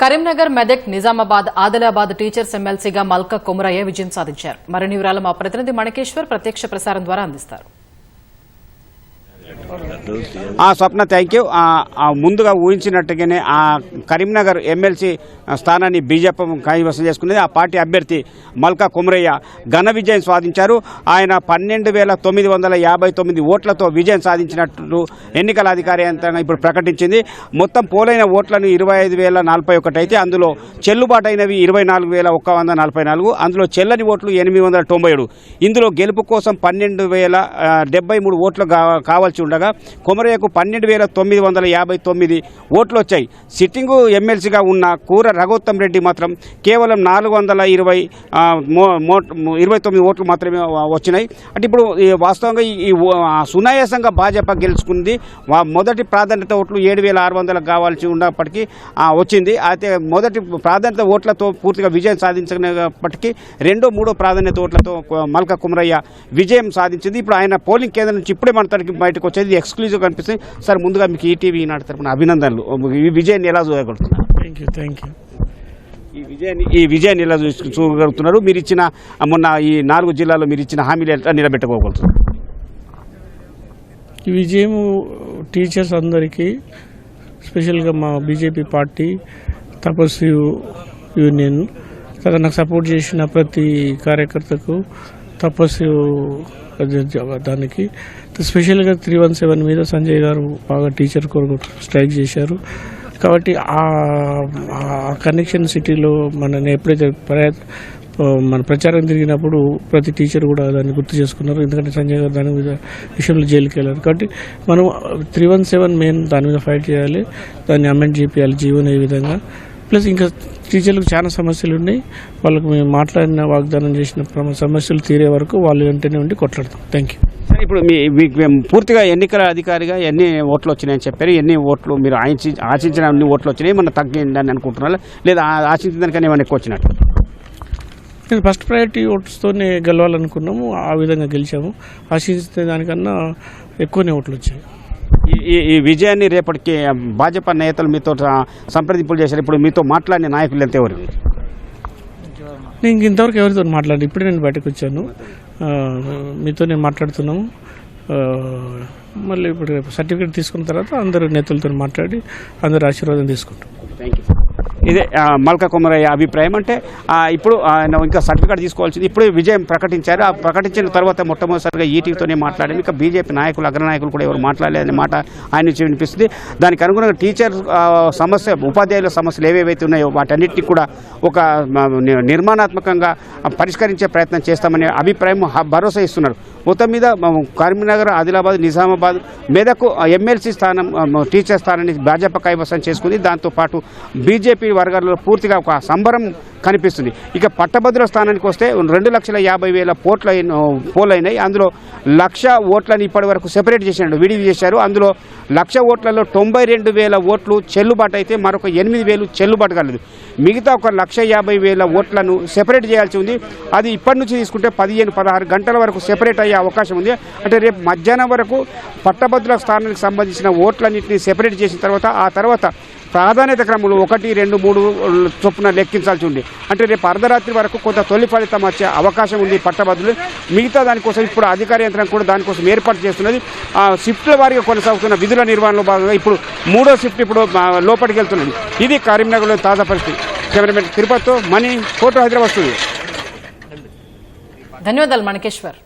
Karimnagar, Medak, Nizamabad, Adilabad teachers ఎమ్మెల్సీగా మల్కా కొమరయ్య విజయం సాధించారు. మరిన్ని వివరాలు మా ప్రతినిధి మణికేశ్వర్ ప్రత్యక్ష ప్రసారం ద్వారా అందిస్తారు. స్వప్న, థ్యాంక్ యూ. ముందుగా ఊహించినట్టుగానే ఆ కరీంనగర్ ఎమ్మెల్సీ స్థానాన్ని బీజేపీ కైవసం చేసుకునేది. ఆ పార్టీ అభ్యర్థి మల్కా కొమరయ్య ఘన విజయం సాధించారు. ఆయన 12,959 ఓట్లతో విజయం సాధించినట్టు ఎన్నికల అధికారి యంత్రాంగం ఇప్పుడు ప్రకటించింది. మొత్తం పోలైన ఓట్లను 25,041 అయితే అందులో చెల్లుబాటు అయినవి 24,144, అందులో చెల్లని ఓట్లు 897. ఇందులో గెలుపు కోసం 12,073 ఓట్లు కావాల్సి ఉండగా కొమరయ్యకు 12,959 ఓట్లు వచ్చాయి. సిట్టింగు ఎమ్మెల్సీగా ఉన్న కూర రఘోత్తమ్ రెడ్డి మాత్రం కేవలం 429 ఓట్లు మాత్రమే వచ్చినాయి. అంటే ఇప్పుడు వాస్తవంగా ఈ సునాయాసంగా భాజపా గెలుచుకుంది. మొదటి ప్రాధాన్యత ఓట్లు 7,600 కావాల్సి ఉన్నప్పటికీ వచ్చింది. అయితే మొదటి ప్రాధాన్యత ఓట్లతో పూర్తిగా విజయం సాధించినప్పటికీ రెండో మూడో ప్రాధాన్యత ఓట్లతో మల్కా కొమరయ్య విజయం సాధించింది. ఇప్పుడు ఆయన పోలింగ్ కేంద్రం నుంచి ఇప్పుడే మన తనకి బయటకు వచ్చేది ఎక్స్క్లూజివ్ కనిపిస్తుంది. సార్, ముందుగా మీకు ఈటీవీ నాటి తరపున అభినందనలు. ఈ విజయాన్ని ఎలా చూడగలుగుతున్నారు? Thank you. ఈ విజయాన్ని ఎలా చూడగలుగుతున్నారు? మీరు ఇచ్చిన మొన్న ఈ 4 జిల్లాల్లో మీరు ఇచ్చిన హామీలు ఎట్లా నిలబెట్టుకోగలుగుతున్నారు? ఈ విజయం టీచర్స్ అందరికీ, స్పెషల్గా మా బీజేపీ పార్టీ తపస్సు యూనియన్ నాకు సపోర్ట్ చేసిన ప్రతి కార్యకర్తకు, తపస్సు దానికి స్పెషల్గా 317 మీద సంజయ్ గారు బాగా టీచర్ కొరకు స్ట్రైక్ చేశారు. కాబట్టి ఆ కనెక్షన్ సిటీలో మనం ఎప్పుడైతే మన ప్రచారం తిరిగినప్పుడు ప్రతి టీచర్ కూడా దాన్ని గుర్తు చేసుకున్నారు. ఎందుకంటే సంజయ్ గారు దాని మీద విషయంలో జైలుకి వెళ్ళారు. కాబట్టి మనం 317 మెయిన్ దాని మీద ఫైట్ చేయాలి, దాన్ని అమెండ్ చేయాలి జీవన్ ఏ విధంగా. ప్లస్ ఇంకా టీచర్లకు చాలా సమస్యలు ఉన్నాయి. వాళ్ళకు మేము మాట్లాడిన వాగ్దానం చేసిన సమస్యలు తీరే వరకు వాళ్ళు వెంటనే ఉండి కొట్లాడతాం. Thank you. ఇప్పుడు మీకు పూర్తిగా ఎన్నికల అధికారిగా ఎన్ని ఓట్లు వచ్చినాయని చెప్పారు. ఎన్ని ఓట్లు మీరు ఆశించిన అన్ని ఓట్లు వచ్చినాయి, మన తగ్గిందని అనుకుంటున్నారా, లేదా ఆశించిన దానికన్నా ఏమైనా ఎక్కువ వచ్చినట్టు? నేను ఫస్ట్ ప్రయారిటీ ఓట్స్తోనే గెలవాలనుకున్నాము, ఆ విధంగా గెలిచాము. ఆశించిన దానికన్నా ఎక్కువనే ఓట్లు వచ్చాయి. ఈ విజయాన్ని రేపటికి భాజపా నేతలు మీతో సంప్రదింపులు చేశారు. ఇప్పుడు మీతో మాట్లాడిన నాయకులు ఎంత ఎవరు? నేను ఇంతవరకు ఎవరితో మాట్లాడి ఇప్పుడే నేను బయటకు వచ్చాను. మీతో నేను మాట్లాడుతున్నాము. మళ్ళీ ఇప్పుడు సర్టిఫికేట్ తీసుకున్న తర్వాత అందరు నేతలతో మాట్లాడి అందరు ఆశీర్వాదం తీసుకుంటాం. Thank you. ఇదే మల్కా కొమరయ్య అభిప్రాయం. అంటే ఇప్పుడు ఆయన ఇంకా సర్టిఫికేట్ తీసుకోవాల్సింది. ఇప్పుడు విజయం ప్రకటించారు. ఆ ప్రకటించిన తర్వాత మొట్టమొదటిసారిగా ఈటీవీతోనే మాట్లాడింది. ఇంకా బీజేపీ నాయకులు, అగ్రనాయకులు కూడా ఎవరు మాట్లాడలేదనే మాట ఆయన నుంచి వినిపిస్తుంది. దానికి అనుగుణంగా టీచర్ సమస్య, ఉపాధ్యాయుల సమస్యలు ఏవేవైతే ఉన్నాయో వాటన్నిటిని కూడా ఒక నిర్మాణాత్మకంగా పరిష్కరించే ప్రయత్నం చేస్తామనే అభిప్రాయం, భరోసా ఇస్తున్నారు. మొత్తం మీద కరీంనగర్, ఆదిలాబాద్, నిజామాబాద్, మెదక్ ఎమ్మెల్సీ స్థానం, టీచర్ స్థానాన్ని భాజపా కైవసం చేసుకుంది. దాంతోపాటు బీజేపీ వర్గాల్లో పూర్తిగా ఒక సంబరం కనిపిస్తుంది. ఇక పట్టభద్రుల స్థానానికి వస్తే 2,50,000 పోలైనాయి. అందులో 1,00,000 ఓట్లని ఇప్పటి వరకు సెపరేట్ చేసినట్టు విడివి చేశారు. అందులో 1,00,000 ఓట్లలో 92,000 ఓట్లు చెల్లుబాటు అయితే మరొక 8,000 చెల్లుబాటు కాలేదు. మిగతా ఒక 1,50,000 ఓట్లను సెపరేట్ చేయాల్సి ఉంది. అది ఇప్పటి నుంచి తీసుకుంటే 15-16 గంటల వరకు సెపరేట్ అయ్యే అవకాశం ఉంది. అంటే రేపు మధ్యాహ్నం వరకు పట్టభద్రుల స్థానానికి సంబంధించిన ఓట్లన్నింటినీ సెపరేట్ చేసిన తర్వాత ఆ తర్వాత ప్రాధాన్యత క్రమంలో 1, 2, 3 చొప్పున లెక్కించాల్సి ఉంది. అంటే రేపు అర్ధరాత్రి వరకు కొంత తొలి ఫలితం వచ్చే అవకాశం ఉంది పట్టభద్రులు. మిగతా దానికోసం ఇప్పుడు అధికార యంత్రం కూడా దానికోసం ఏర్పాటు చేస్తున్నది. షిఫ్ట్ల వారీగా కొనసాగుతున్న విధుల నిర్వహణలో భాగంగా ఇప్పుడు 3వ షిఫ్ట్ ఇప్పుడు లోపలికి వెళ్తున్నది. ఇది కరీంనగర్లో తాజా పరిస్థితి. కెమెరామెన్ తిరుపతితో మణి, ఫోటో, హైదరాబాద్ స్టూడియో. ధన్యవాదాలు మణికేశ్వర్.